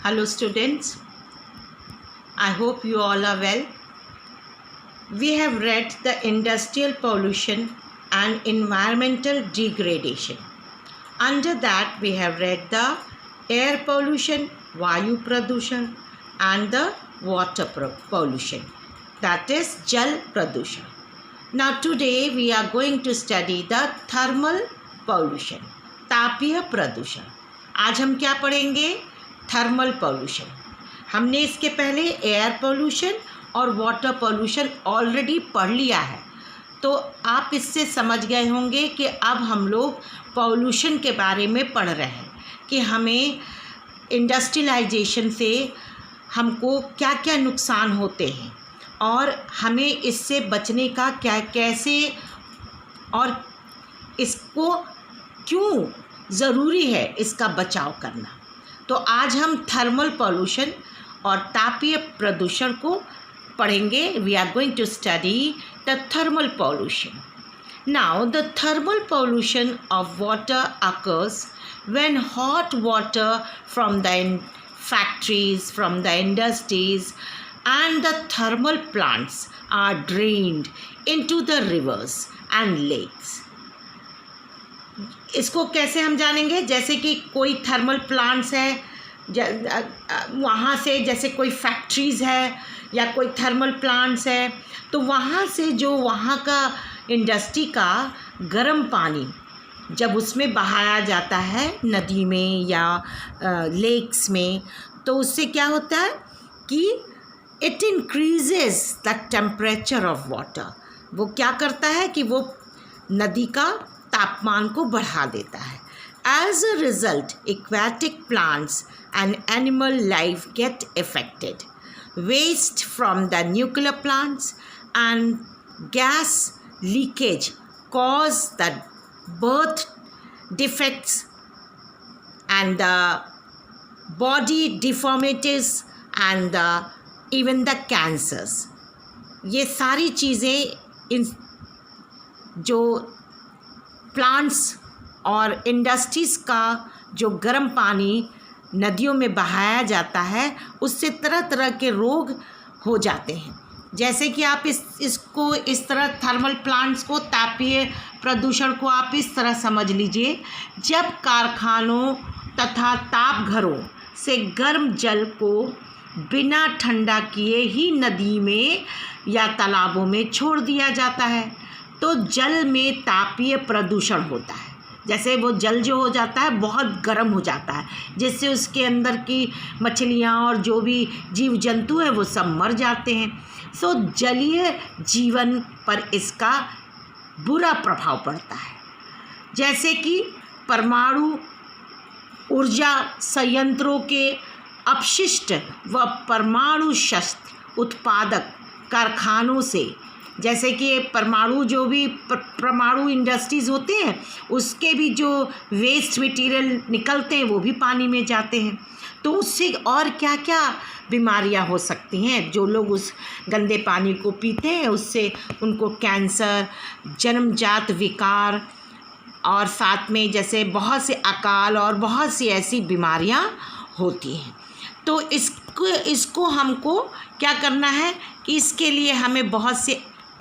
Hello students, I hope you all are well. We have read the industrial pollution and environmental degradation. Under that we have read the air pollution, Vayu Pradushan, and the water pollution, that is Jal Pradushan. Now today we are going to study the thermal pollution, तापीय प्रदूषण. आज हम क्या पढ़ेंगे? Thermal pollution. हमने इसके पहले air pollution और वाटर पोल्यूशन ऑलरेडी पढ़ लिया है, तो आप इससे समझ गए होंगे कि अब हम लोग पोल्यूशन के बारे में पढ़ रहे हैं कि हमें इंडस्ट्रियलाइजेशन से हमको क्या क्या नुकसान होते हैं और हमें इससे बचने का क्या कैसे और इसको क्यों ज़रूरी है इसका बचाव करना. तो आज हम थर्मल पोल्यूशन और तापीय प्रदूषण को पढ़ेंगे. We are going to study the thermal pollution. Now the thermal pollution of water occurs when hot water from the factories, from the industries and the thermal plants are drained into the rivers and lakes. इसको कैसे हम जानेंगे? जैसे कि कोई thermal plants है, वहाँ से जैसे कोई फैक्ट्रीज़ है या कोई थर्मल प्लांट्स है, तो वहाँ से जो वहाँ का इंडस्ट्री का गर्म पानी जब उसमें बहाया जाता है नदी में या लेक्स में, तो उससे क्या होता है कि it increases the temperature of water. वो क्या करता है कि वो नदी का तापमान को बढ़ा देता है. As a result aquatic plants and animal life get affected. Waste from the nuclear plants and gas leakage cause the birth defects and the body deformities and the even the cancers. ये सारी चीज़ें इन जो plants और industries का जो गर्म पानी नदियों में बहाया जाता है, उससे तरह तरह के रोग हो जाते हैं. जैसे कि आप इसको इस तरह थर्मल प्लांट्स को, तापीय प्रदूषण को आप इस तरह समझ लीजिए. जब कारखानों तथा ताप घरों से गर्म जल को बिना ठंडा किए ही नदी में या तालाबों में छोड़ दिया जाता है, तो जल में तापीय प्रदूषण होता है. जैसे वो जल जो हो जाता है बहुत गर्म हो जाता है, जिससे उसके अंदर की मछलियाँ और जो भी जीव जंतु है वो सब मर जाते हैं. सो जलीय जीवन पर इसका बुरा प्रभाव पड़ता है. जैसे कि परमाणु ऊर्जा संयंत्रों के अपशिष्ट व परमाणु शस्त्र उत्पादक कारखानों से, जैसे कि परमाणु जो भी परमाणु इंडस्ट्रीज़ होते हैं उसके भी जो वेस्ट मटेरियल निकलते हैं वो भी पानी में जाते हैं. तो उससे और क्या क्या बीमारियां हो सकती हैं. जो लोग उस गंदे पानी को पीते हैं उससे उनको कैंसर, जन्मजात विकार और साथ में जैसे बहुत से अकाल और बहुत सी ऐसी बीमारियां होती हैं. तो इसको हमको क्या करना है कि इसके लिए हमें बहुत से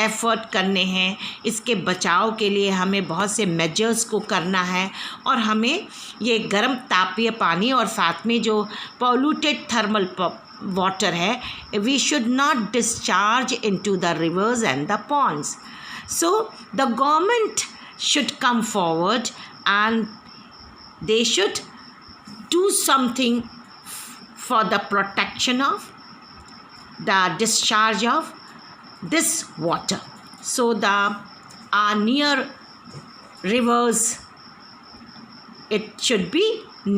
एफ़र्ट करने हैं. इसके बचाव के लिए हमें बहुत से मेजर्स को करना है और हमें ये गर्म तापीय पानी और साथ में जो पॉल्यूटेड थर्मल वाटर है, we should not discharge into the rivers and the ponds. So the government should come forward and they should do something for the protection of the discharge of this water, so the near rivers it should be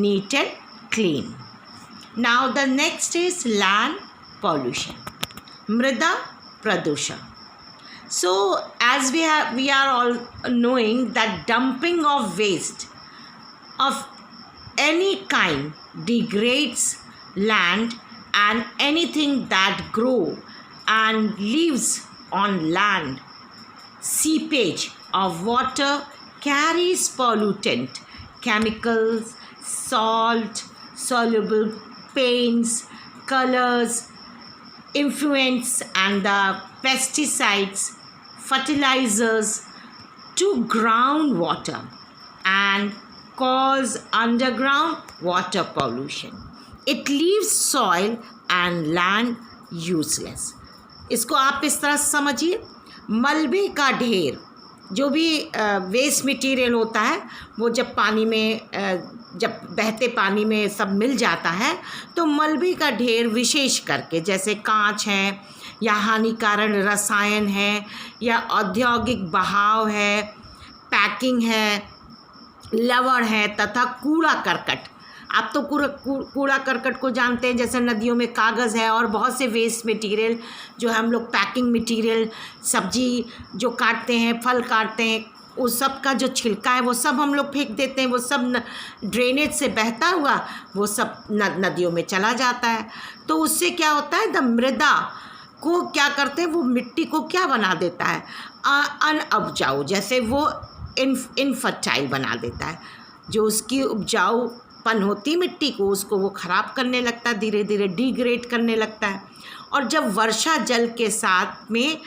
neat and clean. Now the next is land pollution, mrida pradushan. So as we are all knowing that dumping of waste of any kind degrades land and anything that grow and lives on land. Seepage of water carries pollutant, chemicals, salt, soluble paints, colors, influents and the pesticides, fertilizers to groundwater and cause underground water pollution. It leaves soil and land useless. इसको आप इस तरह समझिए, मलबे का ढेर, जो भी वेस्ट मटेरियल होता है वो जब पानी में जब बहते पानी में सब मिल जाता है तो मलबे का ढेर विशेष करके जैसे कांच है या हानिकारक रसायन है या औद्योगिक बहाव है, पैकिंग है, लवण है तथा कूड़ा करकट। आप तो कूड़ा करकट को जानते हैं, जैसे नदियों में कागज़ है और बहुत से वेस्ट मटेरियल जो हम लोग पैकिंग मटेरियल, सब्जी जो काटते हैं, फल काटते हैं, उस सब का जो छिलका है वो सब हम लोग फेंक देते हैं। वो सब ड्रेनेज से बहता हुआ वो सब नदियों में चला जाता है। तो उससे क्या होता है, द मृदा को क्या करते हैं, वो मिट्टी को क्या बना देता है, अनउपजाऊ, जैसे वो इनफर्टाइल बना देता है। जो उसकी उपजाऊपन होती मिट्टी को, उसको वो ख़राब करने लगता है, धीरे धीरे डिग्रेड करने लगता है। और जब वर्षा जल के साथ में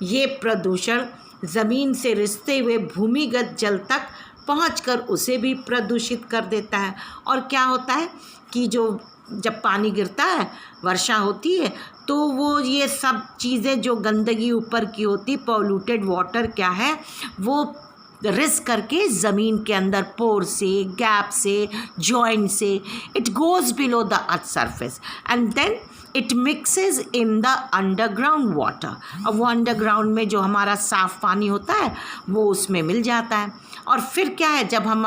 ये प्रदूषण ज़मीन से रिसते हुए भूमिगत जल तक पहुंचकर उसे भी प्रदूषित कर देता है। और क्या होता है कि जो जब पानी गिरता है, वर्षा होती है, तो वो ये सब चीज़ें जो गंदगी ऊपर की होती, पॉल्यूटेड वाटर क्या है, वो रिस करके ज़मीन के अंदर पोर से, गैप से, जॉइंट से, it goes below the earth surface and then it mixes in the underground water. अब वो अंडरग्राउंड में जो हमारा साफ़ पानी होता है वो उसमें मिल जाता है। और फिर क्या है, जब हम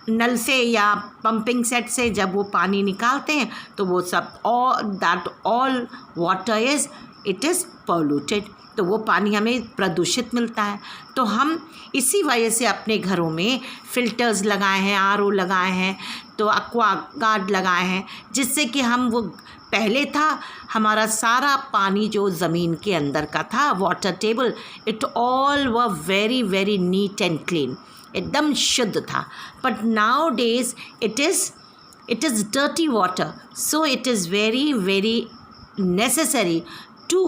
नल से या पंपिंग सेट से जब वो पानी निकालते हैं तो वो सब all water it is polluted, तो वो पानी हमें प्रदूषित मिलता है। तो हम इसी वजह से अपने घरों में फ़िल्टर्स लगाए हैं, आरओ लगाए हैं, तो एक्वागार्ड लगाए हैं, जिससे कि हम वो पहले था हमारा सारा पानी जो ज़मीन के अंदर का था, वाटर टेबल, इट ऑल व very very neat and clean, एकदम शुद्ध था। But nowadays it is dirty water, so it is very very necessary to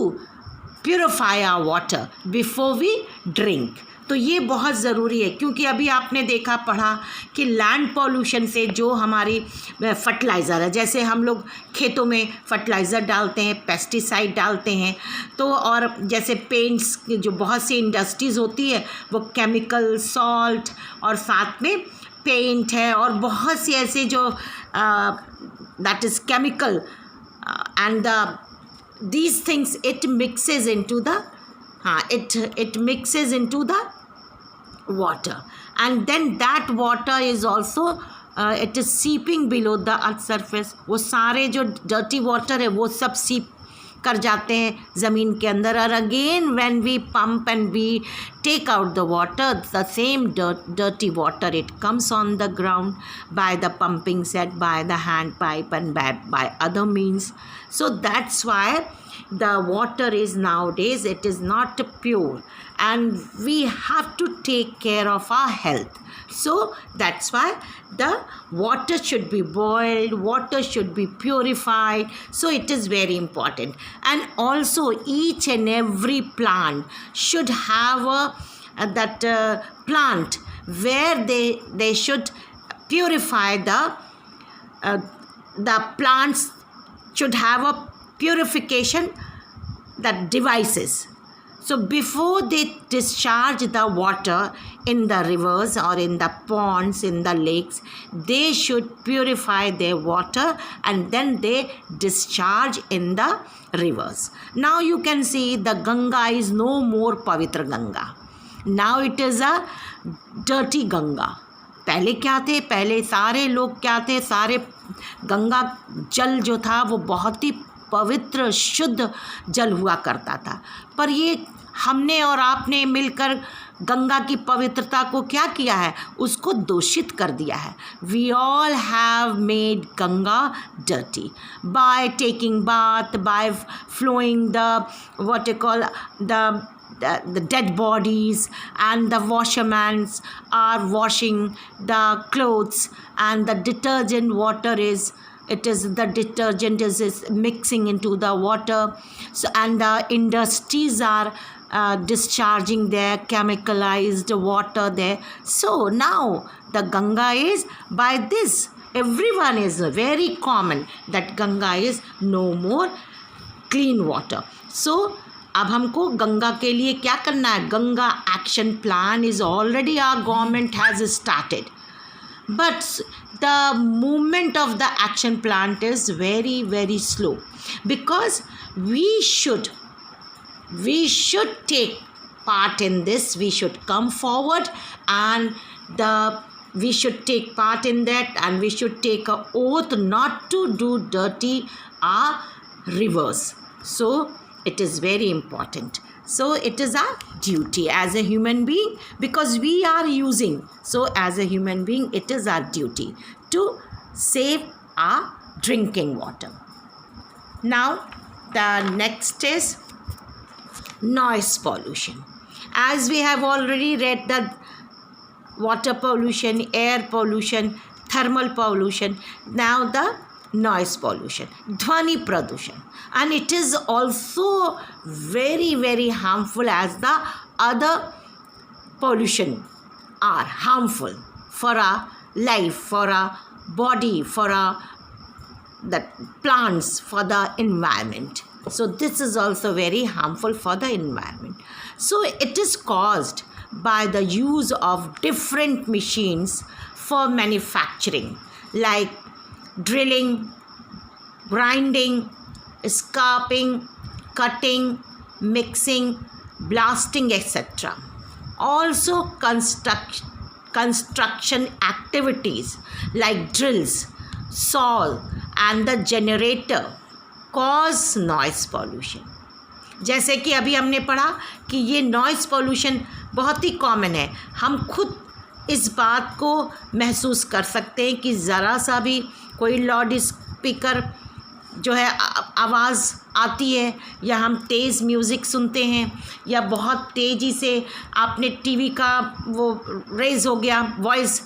purify our water before we drink. तो ये बहुत ज़रूरी है, क्योंकि अभी आपने देखा पढ़ा कि लैंड पॉल्यूशन से जो हमारी फर्टिलाइज़र है, जैसे हम लोग खेतों में फर्टिलाइज़र डालते हैं, पेस्टिसाइड डालते हैं, तो और जैसे पेंट्स जो बहुत सी इंडस्ट्रीज़ होती है वो केमिकल, सॉल्ट और साथ में पेंट है और बहुत सी ऐसे जो that is chemical and these things it mixes into the it mixes into the water, and then that water is also it is seeping below the earth surface। वो सारे जो dirty water है वो सब सीप कर जाते हैं ज़मीन के अंदर। और again when we pump and we take out the water, the same dirty water it comes on the ground by the pumping set, by the hand pipe and by other means. So that's why the water is nowadays it is not pure, and we have to take care of our health. So that's why the water should be boiled, water should be purified, so it is very important. And also each and every plant should have that plant where they should purify the plants should have a purification that devices. So before they discharge the water in the rivers or in the ponds, in the lakes, they should purify their water and then they discharge in the rivers. Now you can see the Ganga is no more Pavitra Ganga. Now it is a dirty Ganga. पहले क्या थे, पहले सारे लोग क्या थे, सारे गंगा जल जो था वो बहुत ही पवित्र शुद्ध जल हुआ करता था। पर ये हमने और आपने मिलकर गंगा की पवित्रता को क्या किया है, उसको दूषित कर दिया है। We all have made Ganga dirty by taking bath, by flowing the what you call the dead bodies, and the washermen are washing the clothes, and the detergent water is it is the detergent is mixing into the water. So, and the industries are discharging their chemicalized water there. So now the Ganga is, by this everyone is very common that Ganga is no more clean water. So अब हमको गंगा के लिए क्या करना है? Ganga action plan is already our government has started, but the movement of the action plan is very, very slow, because we should take part in this. We should come forward, and we should take part in that, and we should take an oath not to do dirty our rivers. So it is very important. So it is our duty as a human being, because we are using. So as a human being, it is our duty to save our drinking water. Now the next is noise pollution. As we have already read the water pollution, air pollution, thermal pollution, now the noise pollution, dhwani pradushan, and it is also very, very harmful, as the other pollution are harmful for our life, for our body, for our the plants, for the environment. So this is also very harmful for the environment. So it is caused by the use of different machines for manufacturing, like drilling, grinding, scraping, cutting, mixing, blasting, etc. Also construction activities like drills, saw and the generator cause noise pollution. जैसे कि अभी हमने पढ़ा कि ये noise pollution बहुत ही common है. हम खुद इस बात को महसूस कर सकते हैं कि ज़रा सा भी कोई लाउड स्पीकर जो है आवाज़ आती है, या हम तेज़ म्यूज़िक सुनते हैं, या बहुत तेज़ी से आपने टीवी का वो रेज़ हो गया वॉइस,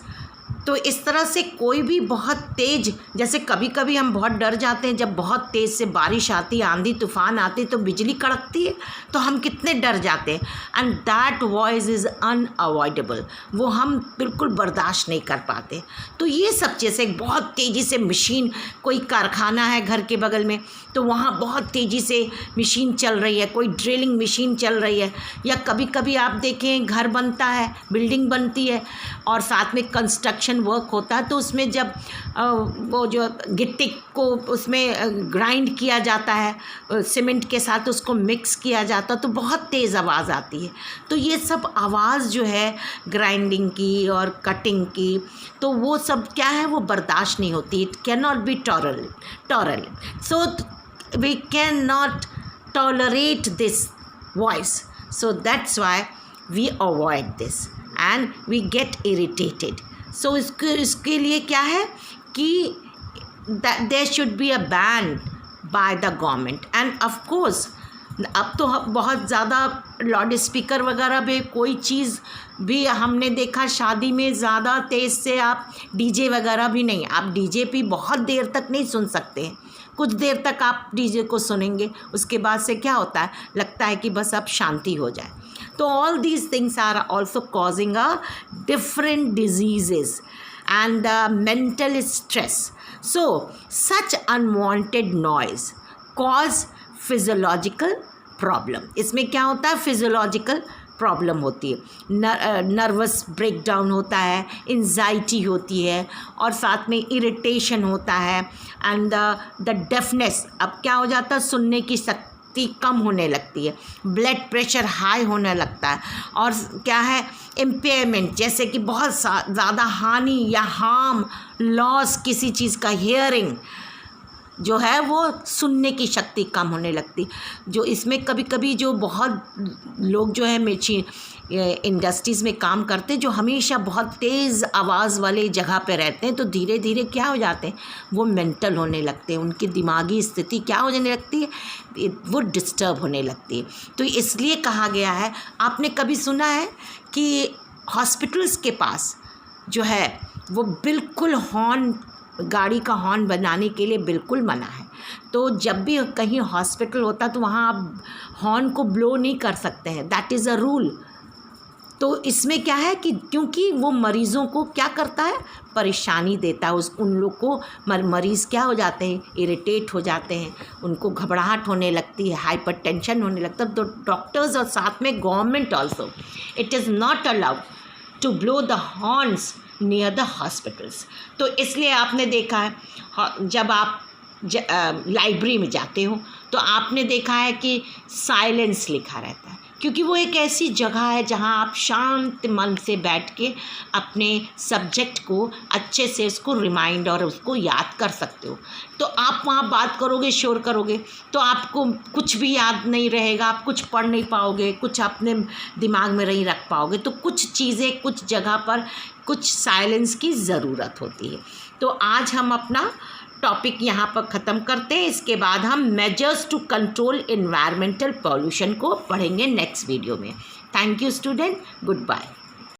तो इस तरह से कोई भी बहुत तेज़, जैसे कभी कभी हम बहुत डर जाते हैं जब बहुत तेज़ से बारिश आती है, आंधी तूफ़ान आती है, तो बिजली कड़कती है तो हम कितने डर जाते हैं. And that voice is unavoidable, वो हम बिल्कुल बर्दाश्त नहीं कर पाते. तो ये सब चीज़ें, बहुत तेज़ी से मशीन, कोई कारखाना है घर के बगल में तो वहाँ बहुत तेज़ी से मशीन चल रही है, कोई ड्रिलिंग मशीन चल रही है, या कभी कभी आप देखें घर बनता है, बिल्डिंग बनती है और साथ में कंस्ट्रक्शन वर्क होता है, तो उसमें जब वो जो गिट्टी को उसमें ग्राइंड किया जाता है सीमेंट के साथ, उसको मिक्स किया जाता है, तो बहुत तेज़ आवाज़ आती है. तो ये सब आवाज़ जो है ग्राइंडिंग की और कटिंग की, तो वो सब क्या है, वो बर्दाश्त नहीं होती. It can not be tolerate. So we cannot tolerate this voice. So that's why we avoid this and we get irritated. So इसके लिए क्या है कि that there should be a ban by the government. And of course अब तो बहुत ज़्यादा loud speaker वगैरह भी, कोई चीज़ भी हमने देखा शादी में ज़्यादा तेज़ से आप डीजे वगैरह भी नहीं, आप डीजे भी बहुत देर तक नहीं सुन सकते हैं. कुछ देर तक आप डीजे को सुनेंगे, उसके बाद से क्या होता है, लगता है कि बस अब शांति हो जाए. तो all these things are also causing a different diseases and the mental stress. So such unwanted noise cause physiological problem. इसमें क्या होता है, फिजियोलॉजिकल प्रॉब्लम होती है, नर्वस ब्रेकडाउन होता है, एंजाइटी होती है, और साथ में इरिटेशन होता है, एंड द डेफनेस, अब क्या हो जाता है, सुनने की शक्ति कम होने लगती है, ब्लड प्रेशर हाई होने लगता है, और क्या है, इम्पेयरमेंट, जैसे कि बहुत ज़्यादा हानि या हार्म, लॉस किसी चीज़ का, हियरिंग जो है वो सुनने की शक्ति कम होने लगती. जो इसमें कभी कभी जो बहुत लोग जो है इंडस्ट्रीज़ में काम करते हैं, जो हमेशा बहुत तेज़ आवाज़ वाले जगह पे रहते हैं, तो धीरे धीरे क्या हो जाते हैं, वो मेंटल होने लगते हैं, उनकी दिमागी स्थिति क्या होने लगती है, वो डिस्टर्ब होने लगती है. तो इसलिए कहा गया है, आपने कभी सुना है कि हॉस्पिटल्स के पास जो है वो बिल्कुल हॉर्न गाड़ी का हॉर्न बनाने के लिए बिल्कुल मना है। तो जब भी कहीं हॉस्पिटल होता तो वहाँ आप हॉर्न को ब्लो नहीं कर सकते हैं, दैट इज़ अ रूल। तो इसमें क्या है कि क्योंकि वो मरीज़ों को क्या करता है, परेशानी देता है, उन लोग को मरीज़ क्या हो जाते हैं, इरिटेट हो जाते हैं, उनको घबराहट होने लगती है, हाइपरटेंशन होने लगता है। तो डॉक्टर्स और साथ में government also, it is not allowed to blow the horns near the hospitals. तो इसलिए आपने देखा है जब आप लाइब्रेरी में जाते हो तो आपने देखा है कि साइलेंस लिखा रहता है, क्योंकि वो एक ऐसी जगह है जहाँ आप शांत मन से बैठ के अपने सब्जेक्ट को अच्छे से उसको रिमाइंड और उसको याद कर सकते हो। तो आप वहाँ बात करोगे, शोर करोगे तो आपको कुछ भी याद नहीं रहेगा, आप कुछ पढ़ नहीं पाओगे, कुछ अपने दिमाग में नहीं रख पाओगे। तो कुछ चीज़ें कुछ जगह पर कुछ साइलेंस की ज़रूरत होती है। तो आज हम अपना टॉपिक यहाँ पर ख़त्म करते हैं। इसके बाद हम measures to control environmental pollution को पढ़ेंगे नेक्स्ट वीडियो में। Thank you student, good bye.